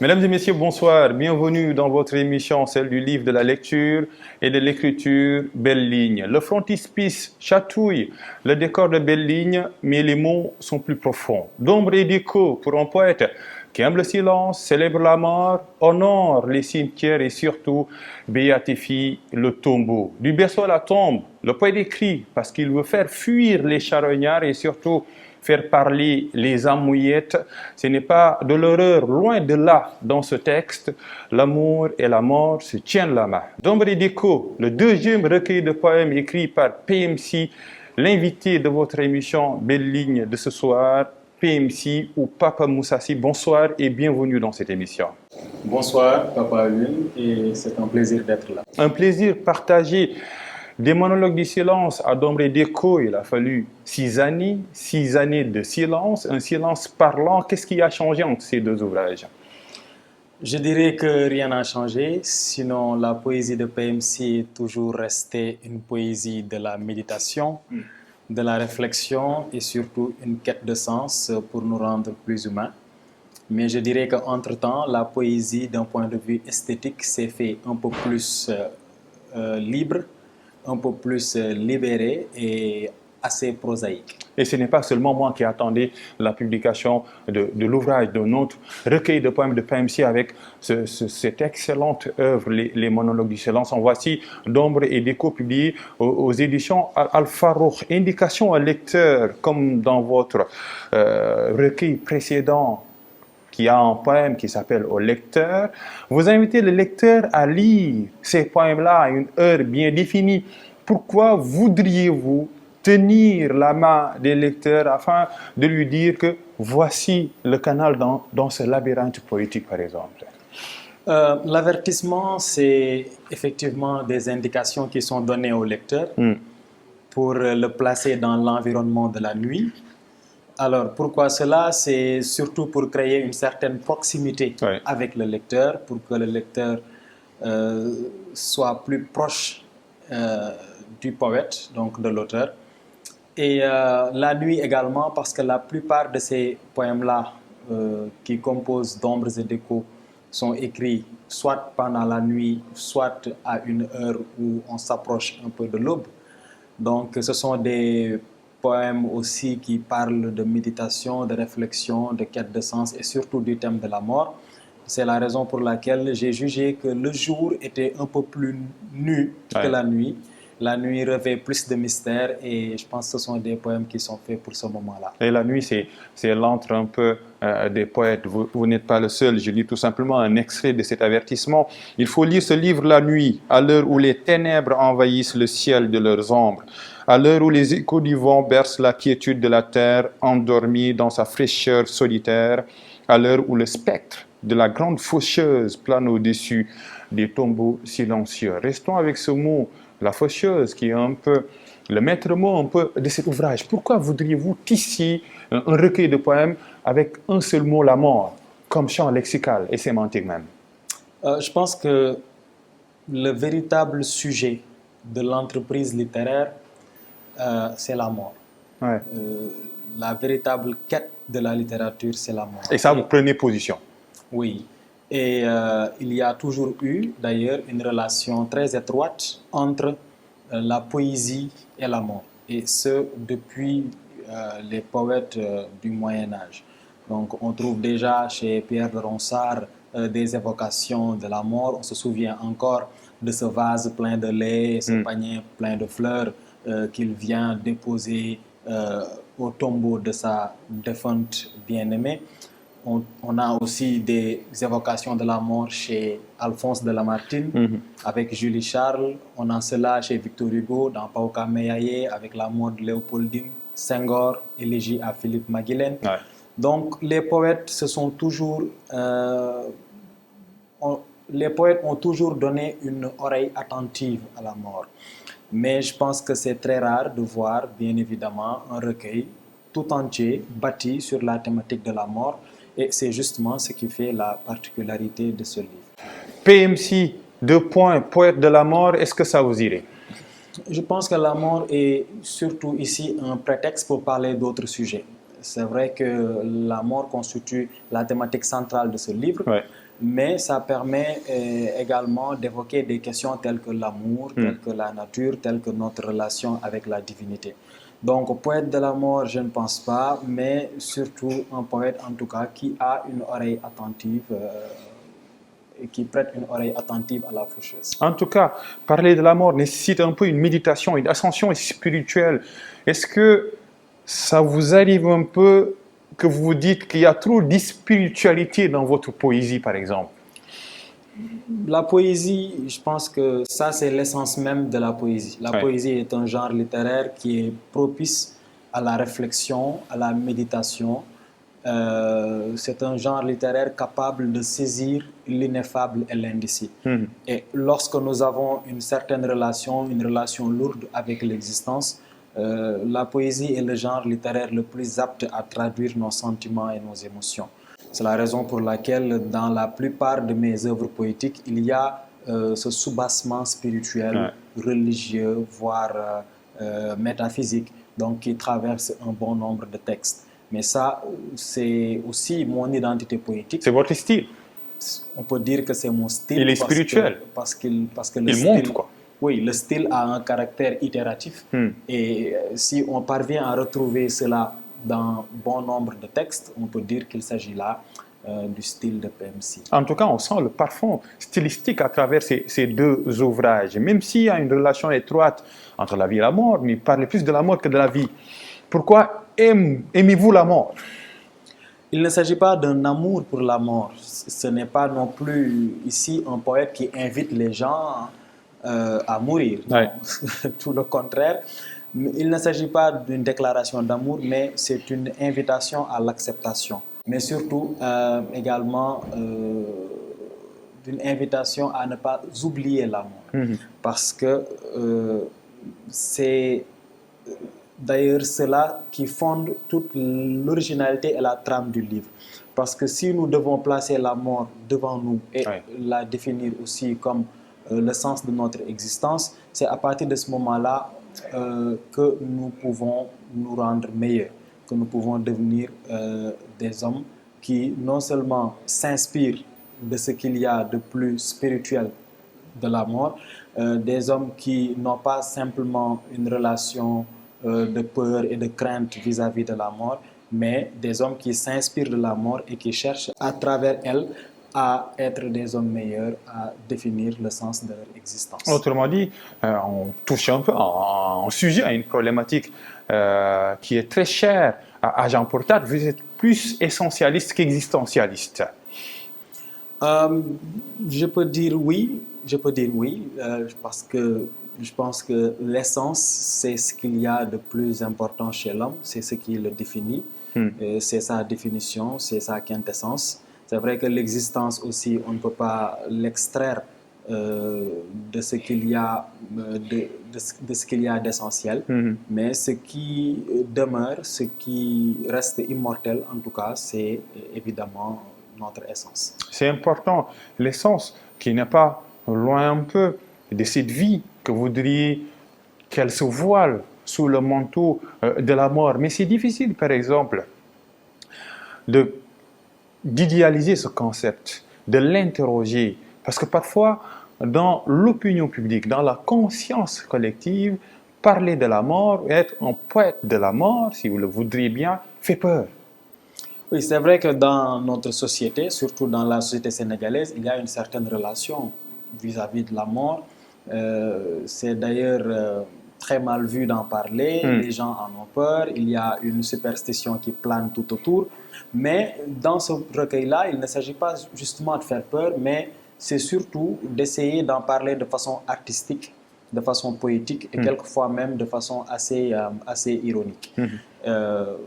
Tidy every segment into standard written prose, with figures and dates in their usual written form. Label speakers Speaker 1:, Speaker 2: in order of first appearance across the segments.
Speaker 1: Mesdames et messieurs, bonsoir. Bienvenue dans votre émission, celle du livre de la lecture et de l'écriture Belle Ligne. Le frontispice chatouille le décor de Belle Ligne, mais les mots sont plus profonds. D'ombre et d'écho pour un poète qui aime le silence, célèbre la mort, honore les cimetières et surtout béatifie le tombeau. Du berceau à la tombe, le poète écrit parce qu'il veut faire fuir les charognards et surtout faire parler les amouillettes. Ce n'est pas de l'horreur, loin de là dans ce texte. L'amour et la mort se tiennent la main. D'ombre et d'écho, le deuxième recueil de poèmes écrit par PMC, l'invité de votre émission Belle Ligne de ce soir, PMC ou Papa Moussassi. Bonsoir et bienvenue dans cette émission.
Speaker 2: Bonsoir Papa Alun, et c'est un plaisir d'être là.
Speaker 1: Un plaisir partagé. Des monologues du silence à d'ombre et d'écho, il a fallu 6 années de silence, un silence parlant. Qu'est-ce qui a changé entre ces deux ouvrages?
Speaker 2: Je dirais que rien n'a changé, sinon la poésie de PMC est toujours restée une poésie de la méditation, de la réflexion et surtout une quête de sens pour nous rendre plus humains. Mais je dirais qu'entre-temps, la poésie d'un point de vue esthétique s'est fait un peu plus libre, un peu plus libéré et assez prosaïque.
Speaker 1: Et ce n'est pas seulement moi qui attendais la publication de l'ouvrage de notre recueil de poèmes de PMC avec cette excellente œuvre, les monologues du silence. En voici d'ombre et d'écho publié aux éditions Al-Farouk. Indication au lecteur, comme dans votre recueil précédent, qui a un poème qui s'appelle Au lecteur. Vous invitez le lecteur à lire ces poèmes-là à une heure bien définie. Pourquoi voudriez-vous tenir la main des lecteurs afin de lui dire que voici le canal dans ce labyrinthe poétique, par exemple?
Speaker 2: L'avertissement, c'est effectivement des indications qui sont données au lecteur pour le placer dans l'environnement de la nuit. Alors, pourquoi cela? C'est surtout pour créer une certaine proximité avec le lecteur, pour que le lecteur soit plus proche du poète, donc de l'auteur. Et la nuit également, parce que la plupart de ces poèmes-là qui composent d'ombres et d'échos sont écrits soit pendant la nuit, soit à une heure où on s'approche un peu de l'aube. Donc, ce sont des poèmes aussi qui parlent de méditation, de réflexion, de quête de sens et surtout du thème de la mort. C'est la raison pour laquelle j'ai jugé que le jour était un peu plus nu que la nuit. La nuit revêt plus de mystère et je pense que ce sont des poèmes qui sont faits pour ce moment-là.
Speaker 1: Et la nuit, c'est l'antre un peu des poètes. Vous n'êtes pas le seul. Je lis tout simplement un extrait de cet avertissement. Il faut lire ce livre la nuit, à l'heure où les ténèbres envahissent le ciel de leurs ombres, à l'heure où les échos du vent bercent la quiétude de la terre, endormie dans sa fraîcheur solitaire, à l'heure où le spectre de la grande faucheuse plane au-dessus des tombeaux silencieux. Restons avec ce mot, la faucheuse, qui est un peu le maître mot un peu de cet ouvrage. Pourquoi voudriez-vous tisser un recueil de poèmes avec un seul mot, la mort, comme champ lexical et sémantique même?
Speaker 2: Je pense que le véritable sujet de l'entreprise littéraire, c'est la mort. La véritable quête de la littérature, c'est la mort.
Speaker 1: Et ça, vous prenez position?
Speaker 2: Oui. Et il y a toujours eu, d'ailleurs, une relation très étroite entre la poésie et la mort. Et ce, depuis les poètes du Moyen-Âge. Donc, on trouve déjà chez Pierre de Ronsard des évocations de la mort. On se souvient encore de ce vase plein de lait, ce panier plein de fleurs qu'il vient déposer au tombeau de sa défunte bien-aimée. On a aussi des évocations de la mort chez Alphonse de Lamartine avec Julie Charles. On a cela chez Victor Hugo dans Pauca Meaye avec la mort de Léopoldine, Senghor, élégie à Philippe Maguilène. Donc les poètes ont toujours donné une oreille attentive à la mort. Mais je pense que c'est très rare de voir, bien évidemment, un recueil tout entier bâti sur la thématique de la mort. Et c'est justement ce qui fait la particularité de ce livre.
Speaker 1: PMC, 2 points, poète de la mort, est-ce que ça vous irait?
Speaker 2: Je pense que la mort est surtout ici un prétexte pour parler d'autres sujets. C'est vrai que la mort constitue la thématique centrale de ce livre, mais ça permet également d'évoquer des questions telles que l'amour, telles que la nature, telles que notre relation avec la divinité. Donc, poète de la mort, je ne pense pas, mais surtout un poète en tout cas qui a une oreille attentive et qui prête une oreille attentive à la faucheuse.
Speaker 1: En tout cas, parler de la mort nécessite un peu une méditation, une ascension spirituelle. Est-ce que ça vous arrive un peu que vous vous dites qu'il y a trop de spiritualité dans votre poésie, par exemple?
Speaker 2: La poésie, je pense que ça, c'est l'essence même de la poésie. La poésie est un genre littéraire qui est propice à la réflexion, à la méditation. C'est un genre littéraire capable de saisir l'ineffable et l'indicible. Et lorsque nous avons une certaine relation, une relation lourde avec l'existence, la poésie est le genre littéraire le plus apte à traduire nos sentiments et nos émotions. C'est la raison pour laquelle dans la plupart de mes œuvres poétiques, il y a ce soubassement spirituel, religieux, voire métaphysique, donc qui traverse un bon nombre de textes. Mais ça, c'est aussi mon identité poétique.
Speaker 1: C'est votre style.
Speaker 2: On peut dire que c'est mon style.
Speaker 1: Il est spirituel.
Speaker 2: Parce que le
Speaker 1: il
Speaker 2: style,
Speaker 1: monte, quoi.
Speaker 2: Oui, le style a un caractère itératif. Et si on parvient à retrouver cela dans bon nombre de textes, on peut dire qu'il s'agit là du style de PMC.
Speaker 1: En tout cas, on sent le parfum stylistique à travers ces deux ouvrages. Même s'il y a une relation étroite entre la vie et la mort, mais parlez plus de la mort que de la vie. Pourquoi aimez-vous la mort?
Speaker 2: Il ne s'agit pas d'un amour pour la mort. Ce n'est pas non plus ici un poète qui invite les gens à mourir. Tout le contraire. Il ne s'agit pas d'une déclaration d'amour, mais c'est une invitation à l'acceptation. Mais surtout, également, d'une invitation à ne pas oublier l'amour. Parce que c'est d'ailleurs cela qui fonde toute l'originalité et la trame du livre. Parce que si nous devons placer la mort devant nous et la définir aussi comme le sens de notre existence, c'est à partir de ce moment-là que nous pouvons nous rendre meilleurs, que nous pouvons devenir des hommes qui non seulement s'inspirent de ce qu'il y a de plus spirituel de la mort, des hommes qui n'ont pas simplement une relation de peur et de crainte vis-à-vis de la mort, mais des hommes qui s'inspirent de la mort et qui cherchent à travers elle à être des hommes meilleurs, à définir le sens de leur existence.
Speaker 1: Autrement dit, on touche un peu en sujet à une problématique qui est très chère à Jean Portat. Vous êtes plus essentialiste qu'existentialiste.
Speaker 2: Je peux dire oui, parce que je pense que l'essence, c'est ce qu'il y a de plus important chez l'homme, c'est ce qui le définit, c'est sa définition, c'est sa quintessence. C'est vrai que l'existence aussi, on ne peut pas l'extraire de ce qu'il y a de ce qu'il y a d'essentiel, mais ce qui demeure, ce qui reste immortel en tout cas, c'est évidemment notre essence.
Speaker 1: C'est important, l'essence qui n'est pas loin un peu de cette vie que vous voudriez qu'elle se voile sous le manteau de la mort. Mais c'est difficile, par exemple, d'idéaliser ce concept, de l'interroger. Parce que parfois, dans l'opinion publique, dans la conscience collective, parler de la mort, être un poète de la mort, si vous le voudriez bien, fait peur.
Speaker 2: Oui, c'est vrai que dans notre société, surtout dans la société sénégalaise, il y a une certaine relation vis-à-vis de la mort. C'est d'ailleurs très mal vu d'en parler, les gens en ont peur, il y a une superstition qui plane tout autour. Mais dans ce recueil-là, il ne s'agit pas justement de faire peur, mais c'est surtout d'essayer d'en parler de façon artistique, de façon poétique et quelquefois même de façon assez ironique.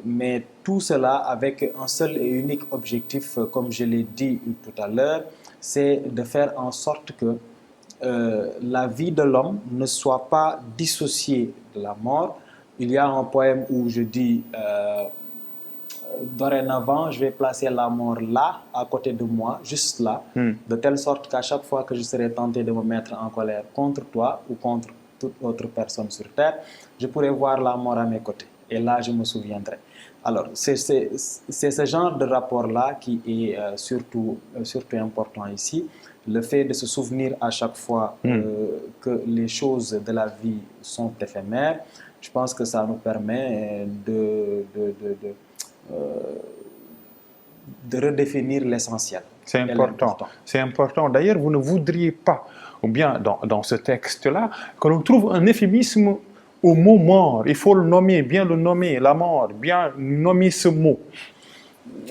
Speaker 2: Mais tout cela avec un seul et unique objectif, comme je l'ai dit tout à l'heure, c'est de faire en sorte que la vie de l'homme ne soit pas dissociée de la mort. Il y a un poème où je dis dorénavant, je vais placer la mort là, à côté de moi, juste là, de telle sorte qu'à chaque fois que je serai tenté de me mettre en colère contre toi ou contre toute autre personne sur terre, je pourrai voir la mort à mes côtés. et là je me souviendrai. Alors, c'est ce genre de rapport-là qui est surtout important ici. Le fait de se souvenir à chaque fois que les choses de la vie sont éphémères, je pense que ça nous permet de redéfinir l'essentiel.
Speaker 1: C'est important. C'est important. D'ailleurs, vous ne voudriez pas, ou bien dans ce texte-là, que l'on trouve un euphémisme au mot mort. Il faut le nommer, bien le nommer, la mort, bien nommer ce mot.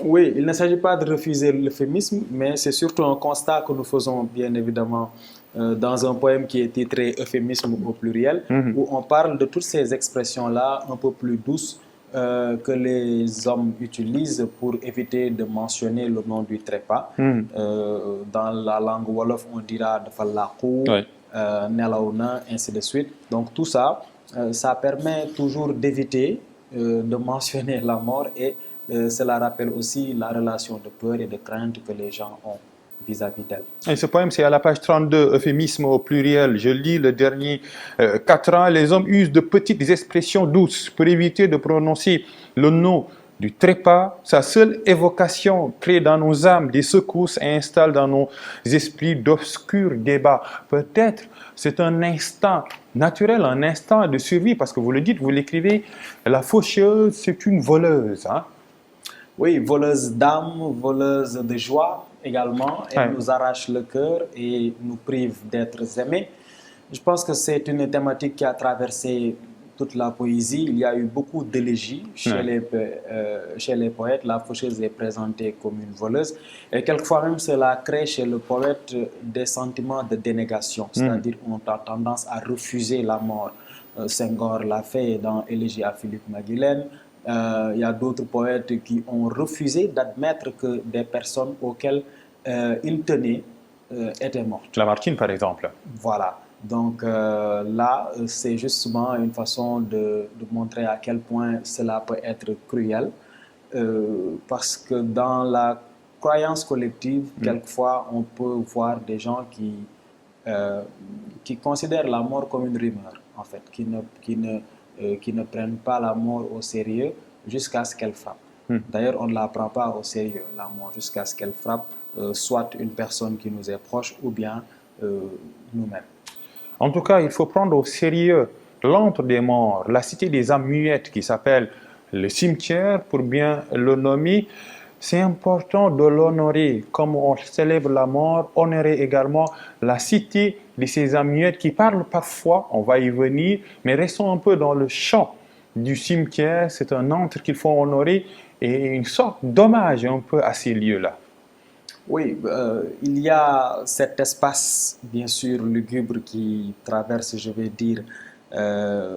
Speaker 2: Oui, il ne s'agit pas de refuser l'euphémisme, mais c'est surtout un constat que nous faisons, bien évidemment, dans un poème qui est titré Euphémisme au pluriel, où on parle de toutes ces expressions-là un peu plus douces que les hommes utilisent pour éviter de mentionner le nom du trépas. Dans la langue wolof, on dira de fallaku, nelauna, ainsi de suite. Donc tout ça, ça permet toujours d'éviter de mentionner la mort et cela rappelle aussi la relation de peur et de crainte que les gens ont vis-à-vis d'elle.
Speaker 1: Et ce poème, c'est à la page 32, euphémisme au pluriel. Je lis le dernier. 4 ans, les hommes usent de petites expressions douces pour éviter de prononcer le nom du trépas. Sa seule évocation crée dans nos âmes des secousses et installe dans nos esprits d'obscurs débats. Peut-être c'est un instant naturel, un instant de survie, parce que vous le dites, vous l'écrivez, la faucheuse, c'est une voleuse. Hein?
Speaker 2: Oui, voleuse d'âme, voleuse de joie également. Elle nous arrache le cœur et nous prive d'être aimés. Je pense que c'est une thématique qui a traversé toute la poésie. Il y a eu beaucoup d'élégies chez les poètes. La faucheuse est présentée comme une voleuse. Et quelquefois même, cela crée chez le poète des sentiments de dénégation. C'est-à-dire qu'on a tendance à refuser la mort. Senghor l'a fait dans Élégie à Philippe Maguilène. Il y a d'autres poètes qui ont refusé d'admettre que des personnes auxquelles ils tenaient étaient mortes.
Speaker 1: Lamartine, par exemple.
Speaker 2: Voilà. Donc là, c'est justement une façon de montrer à quel point cela peut être cruel. Parce que dans la croyance collective, quelquefois, on peut voir des gens qui considèrent la mort comme une rumeur, en fait, qui ne prennent pas la mort au sérieux jusqu'à ce qu'elle frappe. D'ailleurs, on ne la prend pas au sérieux, la mort, jusqu'à ce qu'elle frappe soit une personne qui nous est proche ou bien nous-mêmes.
Speaker 1: En tout cas, il faut prendre au sérieux l'antre des morts, la cité des âmes muettes qui s'appelle le cimetière, pour bien le nommer. C'est important de l'honorer. Comme on célèbre la mort, honorer également la cité de ces âmes muettes qui parlent parfois, on va y venir, mais restons un peu dans le champ du cimetière. C'est un antre qu'il faut honorer et une sorte d'hommage un peu à ces lieux-là.
Speaker 2: Oui, il y a cet espace, bien sûr, lugubre qui traverse, je vais dire,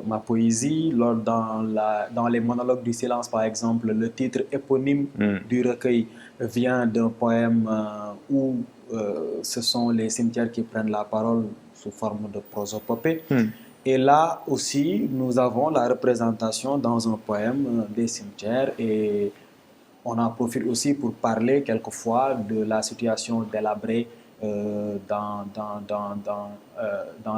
Speaker 2: ma poésie. Dans les monologues du silence, par exemple, le titre éponyme du recueil vient d'un poème où ce sont les cimetières qui prennent la parole sous forme de prosopopée. Et là aussi, nous avons la représentation dans un poème des cimetières et on en profite aussi pour parler quelquefois de la situation délabrée dans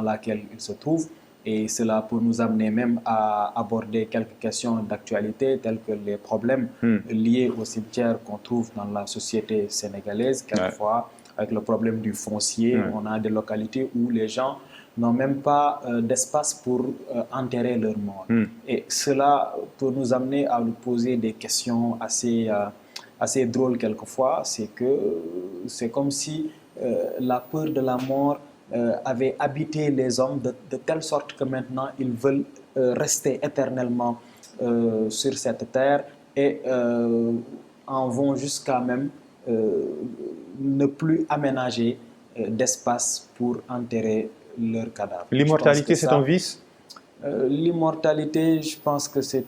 Speaker 2: laquelle il se trouve. Et cela peut nous amener même à aborder quelques questions d'actualité telles que les problèmes liés au cimetière qu'on trouve dans la société sénégalaise. Quelquefois, avec le problème du foncier, on a des localités où les gens n'ont même pas d'espace pour enterrer leurs morts. Et cela peut nous amener à nous poser des questions assez drôles quelquefois. C'est comme si la peur de la mort avait habité les hommes de telle sorte que maintenant ils veulent rester éternellement sur cette terre et en vont jusqu'à même ne plus aménager d'espace pour enterrer leur cadavre.
Speaker 1: L'immortalité, c'est un vice?
Speaker 2: L'immortalité, je pense que c'est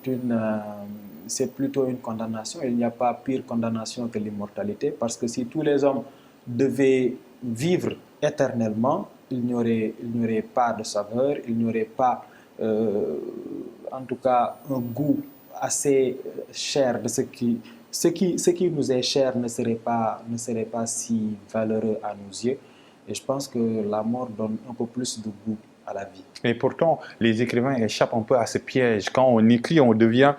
Speaker 2: plutôt une condamnation. Il n'y a pas pire condamnation que l'immortalité, parce que si tous les hommes devaient vivre éternellement, il n'y aurait pas de saveur, il n'y aurait pas, en tout cas, un goût assez cher de ce qui nous est cher ne serait pas si valeureux à nos yeux. Et je pense que la mort donne un peu plus de goût à la vie.
Speaker 1: Et pourtant, les écrivains échappent un peu à ce piège. Quand on écrit, on devient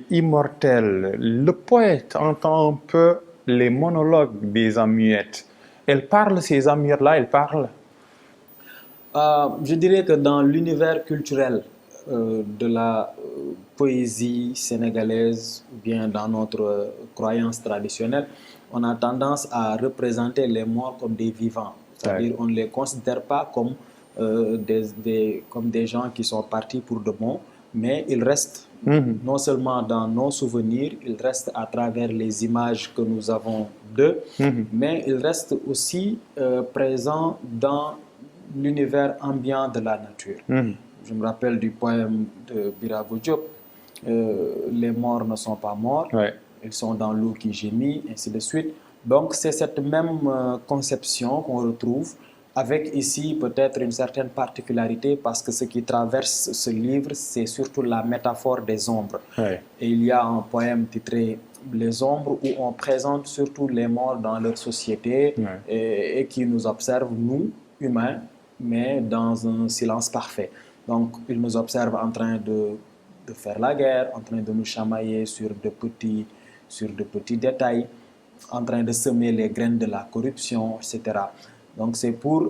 Speaker 1: immortel. Le poète entend un peu les monologues des âmes muettes. Elles parlent, ces âmes muettes-là, elles parlent.
Speaker 2: Je dirais que dans l'univers culturel de la poésie sénégalaise, ou bien dans notre croyance traditionnelle, on a tendance à représenter les morts comme des vivants. C'est-à-dire on ne les considère pas comme, comme des gens qui sont partis pour de bon, mais ils restent non seulement dans nos souvenirs, ils restent à travers les images que nous avons d'eux, mais ils restent aussi présents dans l'univers ambiant de la nature. Je me rappelle du poème de Birago Diop, les morts ne sont pas morts, ils sont dans l'eau qui gémit, ainsi de suite. Donc c'est cette même conception qu'on retrouve, avec ici peut-être une certaine particularité, parce que ce qui traverse ce livre, c'est surtout la métaphore des ombres. Et il y a un poème titré Les ombres, où on présente surtout les morts dans leur société et qui nous observent, nous, humains, mais dans un silence parfait. Donc, ils nous observent en train de faire la guerre, en train de nous chamailler sur de petits détails, en train de semer les graines de la corruption, etc. Donc, c'est pour,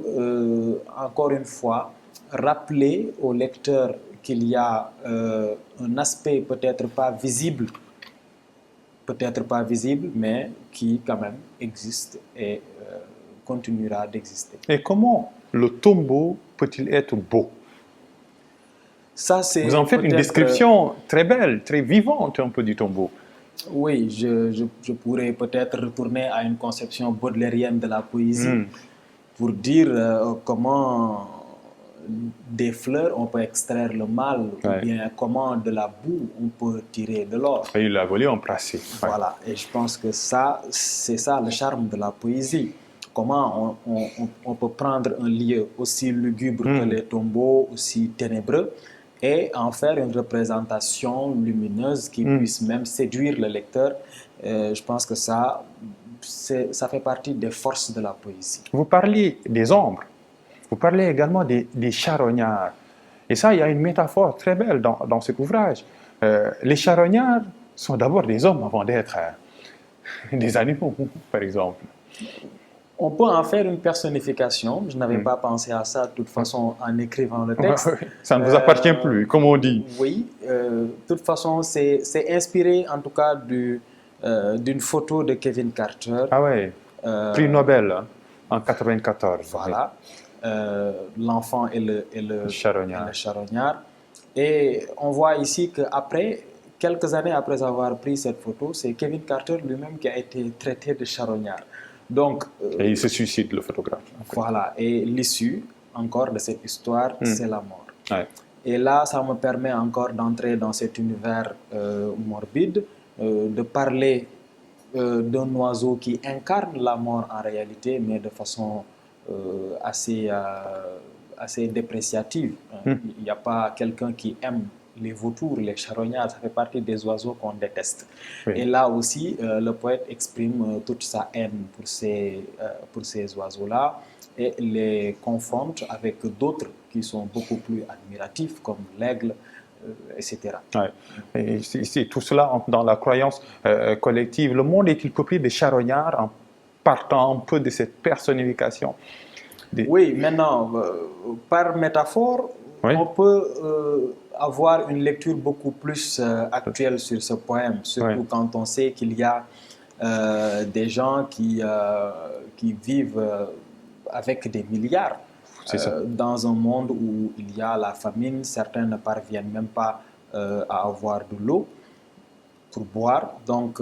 Speaker 2: encore une fois, rappeler au lecteur qu'il y a un aspect peut-être pas visible, mais qui quand même existe et continuera d'exister.
Speaker 1: Et comment le tombeau peut-il être beau?
Speaker 2: Ça, c'est
Speaker 1: Vous en faites une description très belle, très vivante un peu du tombeau.
Speaker 2: Oui, je pourrais peut-être retourner à une conception baudelairienne de la poésie pour dire comment des fleurs on peut extraire le mal, ou bien comment de la boue on peut tirer de l'or.
Speaker 1: Et la volée en placé.
Speaker 2: Voilà, et je pense que ça, c'est ça le charme de la poésie. Comment on peut prendre un lieu aussi lugubre que les tombeaux, aussi ténébreux, et en faire une représentation lumineuse qui puisse même séduire le lecteur. Je pense que ça fait partie des forces de la poésie.
Speaker 1: Vous parlez des ombres, vous parlez également des charognards. Et ça, il y a une métaphore très belle dans cet ouvrage. Les charognards sont d'abord des hommes avant d'être des animaux, par exemple.
Speaker 2: On peut en faire une personnification. Je n'avais pas pensé à ça de toute façon en écrivant le texte.
Speaker 1: Ça ne vous appartient plus, comme on dit.
Speaker 2: Oui, de toute façon, c'est inspiré en tout cas d'une photo de Kevin Carter.
Speaker 1: Ah ouais, prix Nobel en 1994.
Speaker 2: Voilà, l'enfant et le charognard. Et on voit ici qu'après, quelques années après avoir pris cette photo, c'est Kevin Carter lui-même qui a été traité de charognard. Donc,
Speaker 1: et il se suicide, le photographe.
Speaker 2: Voilà, et l'issue encore de cette histoire, c'est la mort.
Speaker 1: Ouais.
Speaker 2: Et là, ça me permet encore d'entrer dans cet univers morbide, de parler d'un oiseau qui incarne la mort en réalité, mais de façon assez dépréciative. Il n'y a pas quelqu'un qui aime les vautours, les charognards, ça fait partie des oiseaux qu'on déteste. Oui. Et là aussi, le poète exprime toute sa haine pour ces oiseaux-là et les confronte avec d'autres qui sont beaucoup plus admiratifs, comme l'aigle, etc.
Speaker 1: Ouais. Et c'est tout cela entre dans la croyance collective. Le monde est-il peuplé de charognards en partant un peu de cette personnification?
Speaker 2: Oui, maintenant, par métaphore, on peut avoir une lecture beaucoup plus actuelle sur ce poème, surtout quand on sait qu'il y a des gens qui vivent avec des milliards dans un monde où il y a la famine. Certains ne parviennent même pas à avoir de l'eau pour boire. Donc,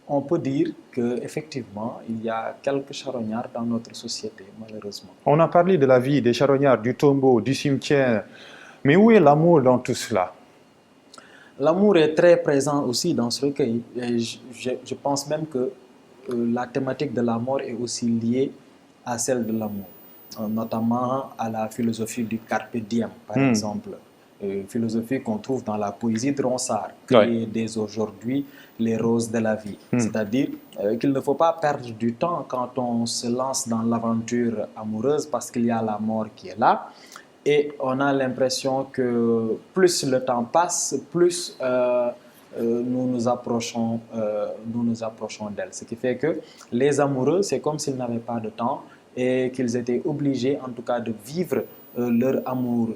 Speaker 2: on peut dire qu'effectivement, il y a quelques charognards dans notre société, malheureusement.
Speaker 1: On a parlé de la vie, des charognards, du tombeau, du cimetière. Mais où est l'amour dans tout cela?
Speaker 2: L'amour est très présent aussi dans ce recueil. Et je pense même que la thématique de la mort est aussi liée à celle de l'amour, notamment à la philosophie du carpe diem, par exemple. philosophie qu'on trouve dans la poésie de Ronsard, qui est dès aujourd'hui les roses de la vie. C'est-à-dire qu'il ne faut pas perdre du temps quand on se lance dans l'aventure amoureuse parce qu'il y a la mort qui est là. Et on a l'impression que plus le temps passe, plus nous nous approchons d'elle. Ce qui fait que les amoureux, c'est comme s'ils n'avaient pas de temps et qu'ils étaient obligés en tout cas de vivre leur amour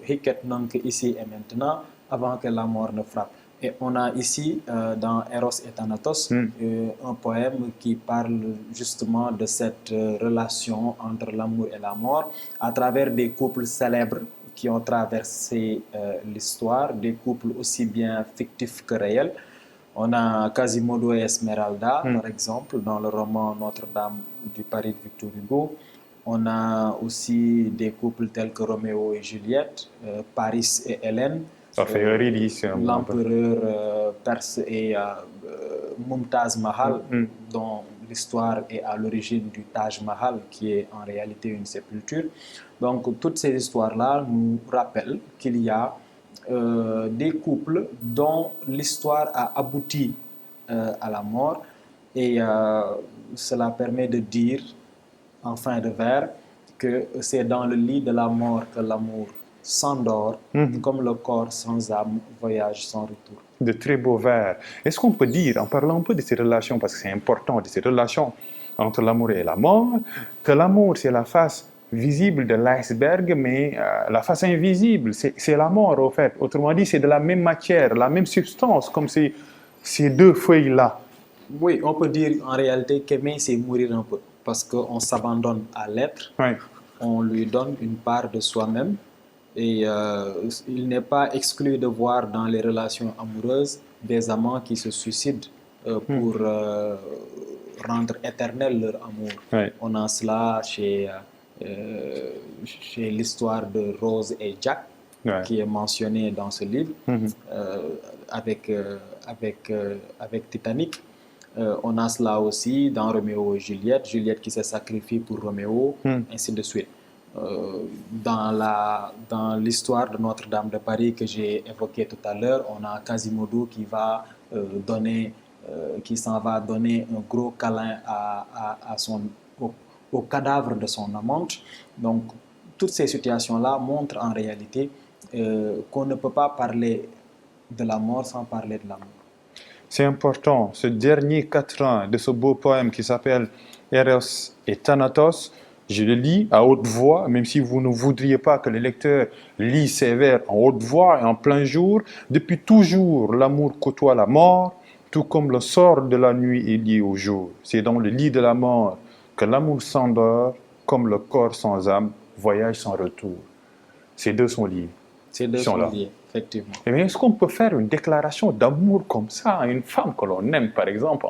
Speaker 2: ici et maintenant avant que la mort ne frappe. Et on a ici dans Eros et Thanatos un poème qui parle justement de cette relation entre l'amour et la mort à travers des couples célèbres qui ont traversé l'histoire, des couples aussi bien fictifs que réels. On a Quasimodo et Esmeralda, par exemple, dans le roman Notre-Dame du Paris de Victor Hugo. On a aussi des couples tels que Roméo et Juliette, Paris et Hélène, l'empereur perse et Mumtaz Mahal, dont l'histoire est à l'origine du Taj Mahal, qui est en réalité une sépulture. Donc, toutes ces histoires-là nous rappellent qu'il y a des couples dont l'histoire a abouti à la mort et cela permet de dire en fin de vers que c'est dans le lit de la mort que l'amour s'endort, comme le corps sans âme voyage sans retour.
Speaker 1: De très beaux vers. Est-ce qu'on peut dire, en parlant un peu de ces relations, parce que c'est important, de ces relations entre l'amour et la mort, que l'amour c'est la face visible de l'iceberg, mais la face invisible, c'est la mort au fait. Autrement dit, c'est de la même matière, la même substance, comme ces deux feuilles-là.
Speaker 2: Oui, on peut dire en réalité qu'aimer, c'est mourir un peu, parce qu'on s'abandonne à l'être, on lui donne une part de soi-même, et il n'est pas exclu de voir dans les relations amoureuses des amants qui se suicident pour rendre éternel leur amour. On a cela chez l'histoire de Rose et Jack, qui est mentionnée dans ce livre, avec Titanic. On a cela aussi dans Roméo et Juliette, Juliette qui se sacrifie pour Roméo, ainsi de suite. Dans l'histoire de Notre-Dame de Paris que j'ai évoquée tout à l'heure, on a Quasimodo qui s'en va donner un gros câlin au cadavre de son amante. Donc, toutes ces situations-là montrent en réalité qu'on ne peut pas parler de la mort sans parler de l'amour.
Speaker 1: C'est important, ce dernier quatrain de ce beau poème qui s'appelle Eros et Thanatos, je le lis à haute voix, même si vous ne voudriez pas que le lecteur lise ces vers en haute voix et en plein jour. Depuis toujours, l'amour côtoie la mort, tout comme le sort de la nuit est lié au jour. C'est dans le lit de la mort que l'amour s'endort, comme le corps sans âme voyage sans retour. Ces deux sont liés.
Speaker 2: Ces deux sont liés, effectivement.
Speaker 1: Mais est-ce qu'on peut faire une déclaration d'amour comme ça à une femme que l'on aime, par exemple,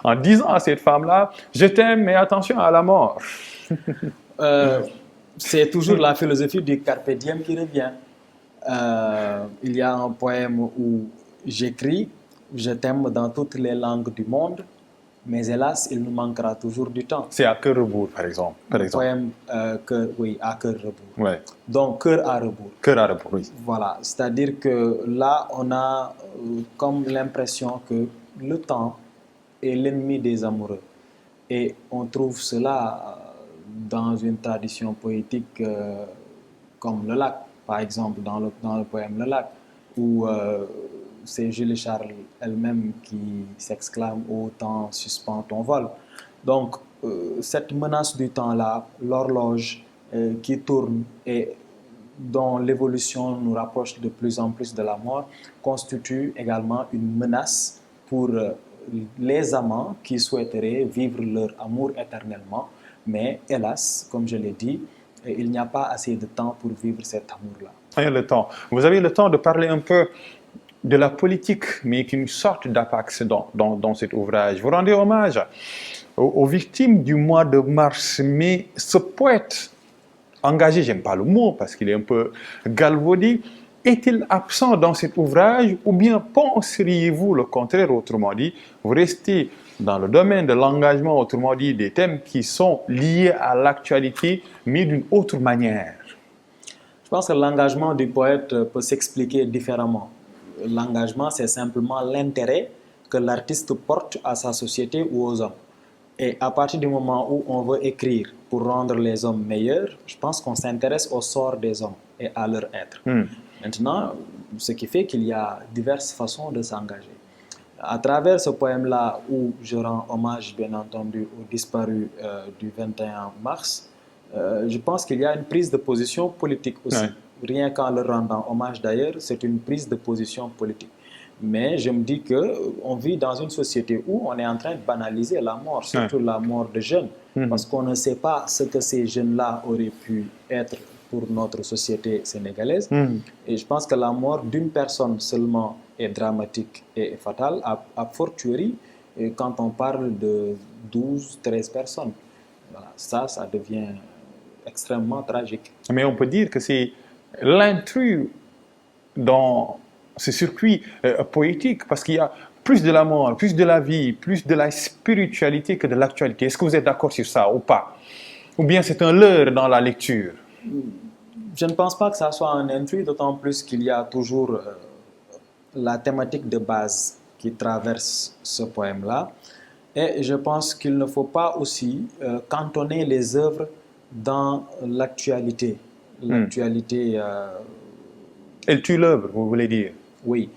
Speaker 1: en disant à cette femme-là, je t'aime, mais attention à la mort?
Speaker 2: C'est toujours la philosophie du carpe diem qui revient. Il y a un poème où j'écris, je t'aime dans toutes les langues du monde, mais hélas, il nous manquera toujours du temps.
Speaker 1: C'est à cœur rebours, par exemple.
Speaker 2: Un poème, à cœur rebours.
Speaker 1: Ouais.
Speaker 2: Donc, cœur à rebours.
Speaker 1: Cœur à rebours, oui.
Speaker 2: Voilà, c'est-à-dire que là, on a comme l'impression que le temps est l'ennemi des amoureux. Et on trouve cela dans une tradition poétique comme Le Lac, par exemple, dans le poème Le Lac, où c'est Julie Charles elle-même qui s'exclame « Ô temps, suspends ton vol ». Donc, cette menace du temps-là, l'horloge qui tourne et dont l'évolution nous rapproche de plus en plus de la mort, constitue également une menace pour les amants qui souhaiteraient vivre leur amour éternellement. Mais hélas, comme je l'ai dit, il n'y a pas assez de temps pour vivre cet amour-là.
Speaker 1: Il y a le temps. Vous avez le temps de parler un peu de la politique, mais qui est une sorte d'apax dans cet ouvrage. Vous rendez hommage aux victimes du mois de mars, mais ce poète engagé, j'aime pas le mot parce qu'il est un peu galvaudé, est-il absent dans cet ouvrage ou bien penseriez-vous le contraire, autrement dit, vous restez dans le domaine de l'engagement, autrement dit, des thèmes qui sont liés à l'actualité, mais d'une autre manière?
Speaker 2: Je pense que l'engagement du poète peut s'expliquer différemment. L'engagement, c'est simplement l'intérêt que l'artiste porte à sa société ou aux hommes. Et à partir du moment où on veut écrire pour rendre les hommes meilleurs, je pense qu'on s'intéresse au sort des hommes et à leur être. Maintenant, ce qui fait qu'il y a diverses façons de s'engager. À travers ce poème-là, où je rends hommage, bien entendu, aux disparus du 21 mars, je pense qu'il y a une prise de position politique aussi.
Speaker 1: Ouais.
Speaker 2: Rien qu'en leur rendant hommage d'ailleurs, c'est une prise de position politique. Mais je me dis qu'on vit dans une société où on est en train de banaliser la mort, surtout la mort de jeunes, parce qu'on ne sait pas ce que ces jeunes-là auraient pu être pour notre société sénégalaise. Et je pense que la mort d'une personne seulement est dramatique et fatale, a fortiori quand on parle de 12, 13 personnes. Voilà, ça devient extrêmement tragique.
Speaker 1: Mais on peut dire que c'est l'intrus dans ce circuit poétique, parce qu'il y a plus de la mort, plus de la vie, plus de la spiritualité que de l'actualité. Est-ce que vous êtes d'accord sur ça ou pas? Ou bien c'est un leurre dans la lecture?
Speaker 2: Je ne pense pas que ça soit un intrus, d'autant plus qu'il y a toujours la thématique de base qui traverse ce poème-là. Et je pense qu'il ne faut pas aussi cantonner les œuvres dans l'actualité. L'actualité...
Speaker 1: Elle tue l'œuvre, vous voulez dire?
Speaker 2: Oui.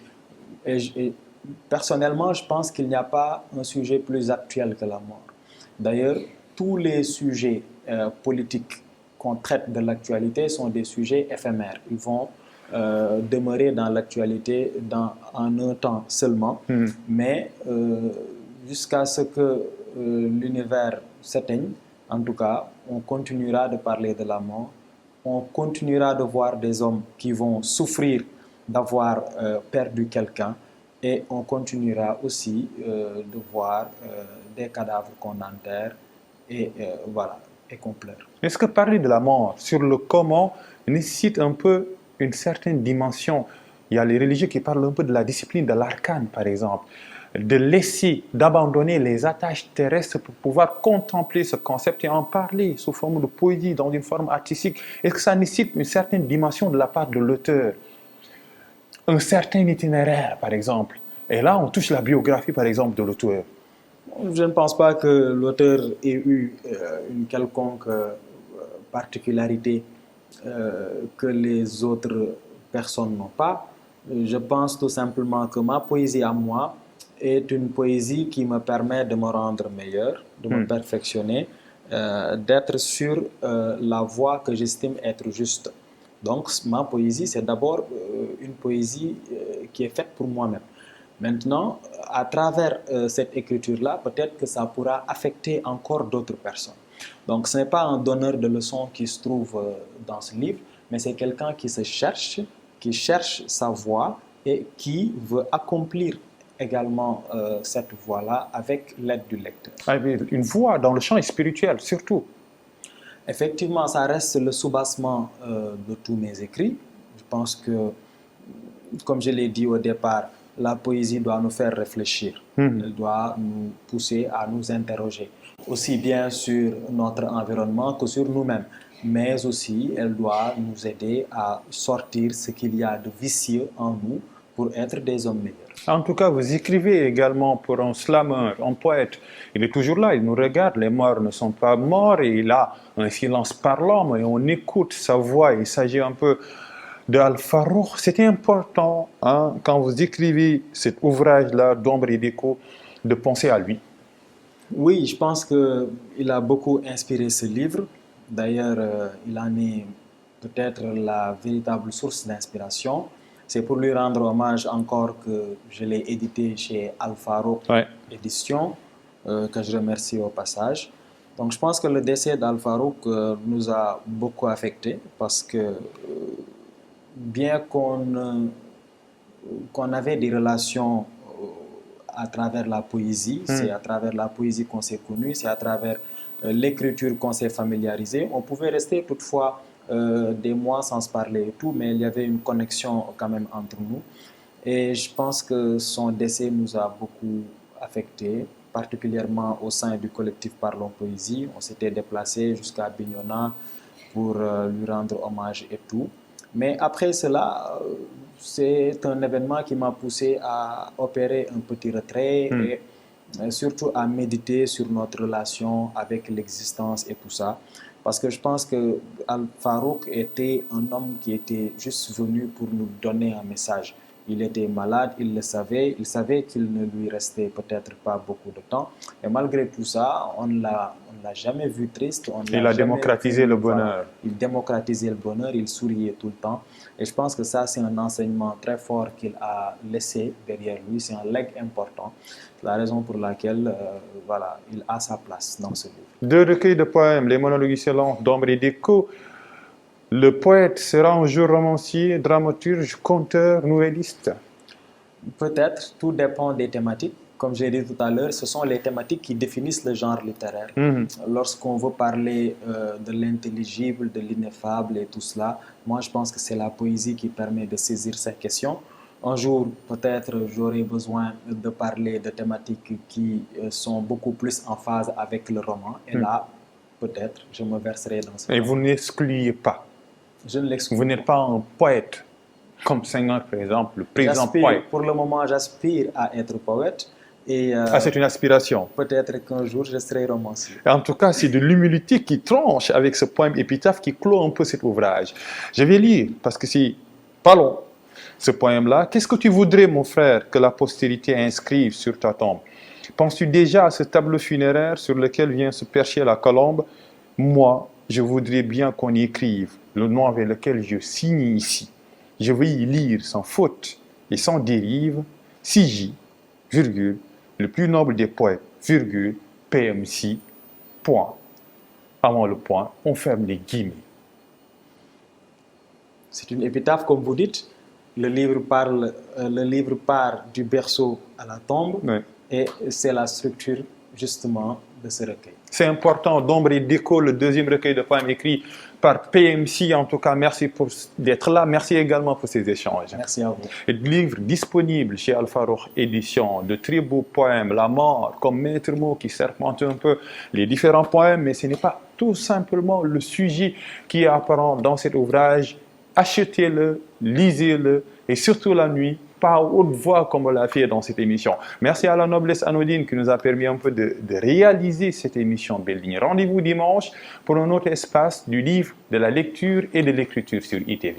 Speaker 2: Et personnellement, je pense qu'il n'y a pas un sujet plus actuel que la mort. D'ailleurs, tous les sujets politiques qu'on traite de l'actualité sont des sujets éphémères. Ils vont demeurer dans l'actualité en un temps seulement, mais jusqu'à ce que l'univers s'éteigne, en tout cas, on continuera de parler de la mort, on continuera de voir des hommes qui vont souffrir d'avoir perdu quelqu'un, et on continuera aussi de voir des cadavres qu'on enterre et voilà, et qu'on pleure.
Speaker 1: Est-ce que parler de la mort sur le comment nécessite un peu une certaine dimension? Il y a les religieux qui parlent un peu de la discipline de l'arcane, par exemple, de laisser, d'abandonner les attaches terrestres pour pouvoir contempler ce concept et en parler sous forme de poésie, dans une forme artistique. Est-ce que ça nécessite une certaine dimension de la part de l'auteur? Un certain itinéraire, par exemple. Et là, on touche la biographie, par exemple, de l'auteur.
Speaker 2: Je ne pense pas que l'auteur ait eu une quelconque particularité que les autres personnes n'ont pas. Je pense tout simplement que ma poésie à moi est une poésie qui me permet de me rendre meilleur, de me perfectionner, d'être sur la voie que j'estime être juste. Donc ma poésie, c'est d'abord une poésie qui est faite pour moi-même. Maintenant, à travers cette écriture-là, peut-être que ça pourra affecter encore d'autres personnes. Donc ce n'est pas un donneur de leçons qui se trouve dans ce livre, mais c'est quelqu'un qui se cherche, qui cherche sa voie et qui veut accomplir également cette voie-là avec l'aide du lecteur.
Speaker 1: Une voie dans le champ spirituel, surtout.
Speaker 2: Effectivement, ça reste le soubassement de tous mes écrits. Je pense que, comme je l'ai dit au départ, la poésie doit nous faire réfléchir. Elle doit nous pousser à nous interroger, aussi bien sur notre environnement que sur nous-mêmes. Mais aussi, elle doit nous aider à sortir ce qu'il y a de vicieux en nous pour être des hommes meilleurs.
Speaker 1: En tout cas, vous écrivez également pour un slammer, un poète. Il est toujours là, il nous regarde, les morts ne sont pas morts, et il a un silence parlant, mais on écoute sa voix. Il s'agit un peu d'Al Farrouq. C'était important, hein, quand vous écrivez cet ouvrage-là d'Ombre et d'écho, de penser à lui.
Speaker 2: Oui, je pense qu'il a beaucoup inspiré ce livre. D'ailleurs, il en est peut-être la véritable source d'inspiration. C'est pour lui rendre hommage encore que je l'ai édité chez Al Farrouq Édition, que je remercie au passage. Donc je pense que le décès d'Al Farrouq nous a beaucoup affectés parce que bien qu'on avait des relations à travers la poésie, c'est à travers la poésie qu'on s'est connu, c'est à travers l'écriture qu'on s'est familiarisé. On pouvait rester toutefois des mois sans se parler et tout, mais il y avait une connexion quand même entre nous. Et je pense que son décès nous a beaucoup affectés, particulièrement au sein du collectif Parlons Poésie. On s'était déplacé jusqu'à Bignona pour lui rendre hommage et tout. Mais après cela, c'est un événement qui m'a poussé à opérer un petit retrait et surtout à méditer sur notre relation avec l'existence et tout ça. Parce que je pense que Al-Farouk était un homme qui était juste venu pour nous donner un message. Il était malade, il le savait, il savait qu'il ne lui restait peut-être pas beaucoup de temps. Et malgré tout ça, on ne l'a jamais vu triste.
Speaker 1: Il a démocratisé le bonheur.
Speaker 2: Il démocratisait le bonheur, il souriait tout le temps. Et je pense que ça, c'est un enseignement très fort qu'il a laissé derrière lui. C'est un legs important. C'est la raison pour laquelle voilà, il a sa place dans ce livre.
Speaker 1: Deux recueils de poèmes, Les monologues excellents d'Ombre et d'Eco. Le poète sera un jour romancier, dramaturge, conteur, nouvelliste.
Speaker 2: Peut-être, tout dépend des thématiques. Comme j'ai dit tout à l'heure, ce sont les thématiques qui définissent le genre littéraire. Lorsqu'on veut parler de l'intelligible, de l'ineffable et tout cela, moi je pense que c'est la poésie qui permet de saisir ces questions. Un jour, peut-être, j'aurai besoin de parler de thématiques qui sont beaucoup plus en phase avec le roman. Et là, peut-être, je me verserai dans ce
Speaker 1: Et vous n'excluez pas.
Speaker 2: Je ne l'exclus
Speaker 1: Vous n'êtes pas un poète, comme Senghor, par exemple, le président poète.
Speaker 2: Pour le moment, j'aspire à être poète. Et
Speaker 1: c'est une aspiration.
Speaker 2: Peut-être qu'un jour, je serai romancier.
Speaker 1: En tout cas, c'est de l'humilité qui tranche avec ce poème épitaphe qui clôt un peu cet ouvrage. Je vais lire, parce que c'est pas long, ce poème-là. Qu'est-ce que tu voudrais, mon frère, que la postérité inscrive sur ta tombe? Penses-tu déjà à ce tableau funéraire sur lequel vient se percher la colombe? Moi, je voudrais bien qu'on y écrive le nom avec lequel je signe ici. Je veux y lire sans faute et sans dérive, CJ, virgule, le plus noble des poètes, virgule, PMC, point. Avant le point, on ferme les guillemets.
Speaker 2: C'est une épitaphe, comme vous dites. Le livre part du berceau à la tombe, oui. Et c'est la structure, justement, de ce recueil.
Speaker 1: C'est important, d'Ombre et d'Eco, le deuxième recueil de poèmes écrit par PMC. En tout cas, merci d'être là. Merci également pour ces échanges.
Speaker 2: Merci à vous.
Speaker 1: Le livre disponible chez Al-Farouk Édition, de très beaux poèmes, la mort comme maître mot qui serpente un peu les différents poèmes, mais ce n'est pas tout simplement le sujet qui est apparent dans cet ouvrage. Achetez-le, lisez-le, et surtout la nuit, pas à haute voix comme on l'a fait dans cette émission. Merci à la noblesse anodine qui nous a permis un peu de réaliser cette émission Belle Ligne. Rendez-vous dimanche pour un autre espace du livre, de la lecture et de l'écriture sur ITV.